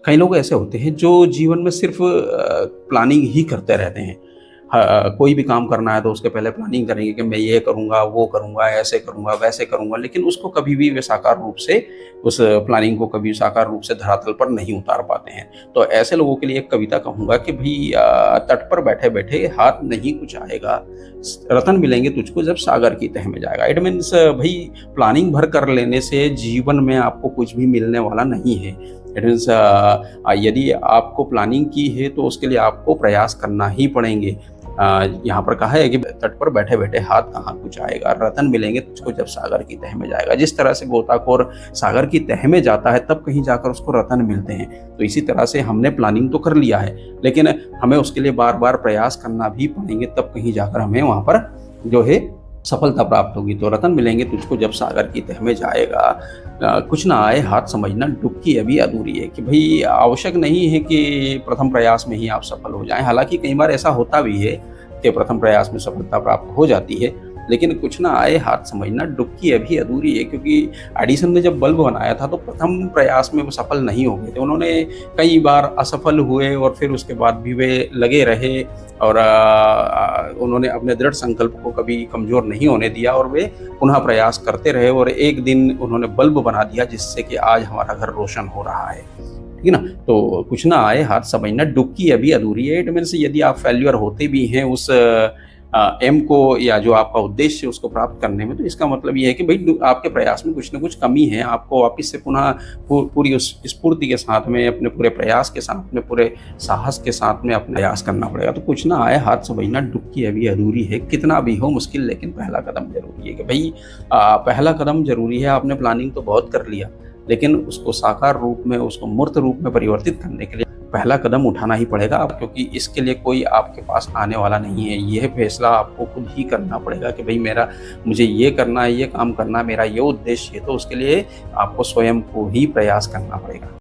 कई लोग ऐसे होते हैं जो जीवन में सिर्फ प्लानिंग ही करते रहते हैं। कोई भी काम करना है तो उसके पहले प्लानिंग करेंगे कि मैं ये करूँगा, वो करूँगा, ऐसे करूँगा, वैसे करूँगा, लेकिन उसको कभी भी वे साकार रूप से उस प्लानिंग को कभी साकार रूप से धरातल पर नहीं उतार पाते हैं। तो ऐसे लोगों के लिए एक कविता कहूँगा कि भई तट पर बैठे-बैठे हाथ नहीं कुछ आएगा, रतन मिलेंगे तुझको जब सागर की तह में जाएगा। इट मीन्स भई प्लानिंग भर कर लेने से जीवन में आपको कुछ भी मिलने वाला नहीं है। इट मीन्स यदि आपको प्लानिंग की है तो उसके लिए आपको प्रयास करना ही पड़ेंगे। यहाँ पर कहा है कि तट पर बैठे-बैठे हाथ कहाँ कुछ आएगा, रतन मिलेंगे तुझको जब सागर की तह में जाएगा। जिस तरह से गोताखोर सागर की तह में जाता है तब कहीं जाकर उसको रतन मिलते हैं। तो इसी तरह से हमने प्लानिंग तो कर लिया है, लेकिन हमें उसके लिए बार-बार प्रयास करना भी पड़ेंगे, तब कहीं जाकर हमें वहाँ पर जो है सफलता प्राप्त होगी। तो रतन मिलेंगे तुझको जब सागर की तह में जाएगा। कुछ ना आए हाथ समझना डुबकी अभी अधूरी है, कि भई आवश्यक नहीं है कि प्रथम प्रयास में ही आप सफल हो जाएँ। हालाँकि कई बार ऐसा होता भी है कि प्रथम प्रयास में सफलता प्राप्त हो जाती है, लेकिन कुछ ना आए हाथ समझना डुबकी अभी अधूरी है, क्योंकि एडिसन ने जब बल्ब बनाया था तो प्रथम प्रयास में वो सफल नहीं हो गए थे। उन्होंने कई बार असफल हुए और फिर उसके बाद भी वे लगे रहे और उन्होंने अपने दृढ़ संकल्प को कभी कमज़ोर नहीं होने दिया और वे पुनः प्रयास करते रहे और एक दिन उन्होंने बल्ब बना दिया जिससे कि आज हमारा घर रोशन हो रहा है। ठीक है ना? तो कुछ ना आए हाथ समझना डुबकी अभी अधूरी है। इट मीन्स यदि आप फेल्योर होते भी हैं उस एम को या जो आपका उद्देश्य है उसको प्राप्त करने में, तो इसका मतलब ये है कि भाई आपके प्रयास में कुछ न कुछ कमी है। आपको वापस से पुनः पूरी उस स्फूर्ति के साथ में, अपने पूरे प्रयास के साथ में, पूरे साहस के साथ में अपना प्रयास करना पड़ेगा। तो कुछ ना आए हाथ समझना डुबकी अभी अधूरी है, कितना भी हो मुश्किल लेकिन पहला कदम जरूरी है। कि भाई पहला कदम जरूरी है। आपने प्लानिंग तो बहुत कर लिया, लेकिन उसको साकार रूप में, उसको मूर्त रूप में परिवर्तित करने के लिए पहला कदम उठाना ही पड़ेगा, क्योंकि इसके लिए कोई आपके पास आने वाला नहीं है। यह फैसला आपको खुद ही करना पड़ेगा कि भाई मुझे ये करना है, ये काम करना है, मेरा ये उद्देश्य है, तो उसके लिए आपको स्वयं को ही प्रयास करना पड़ेगा।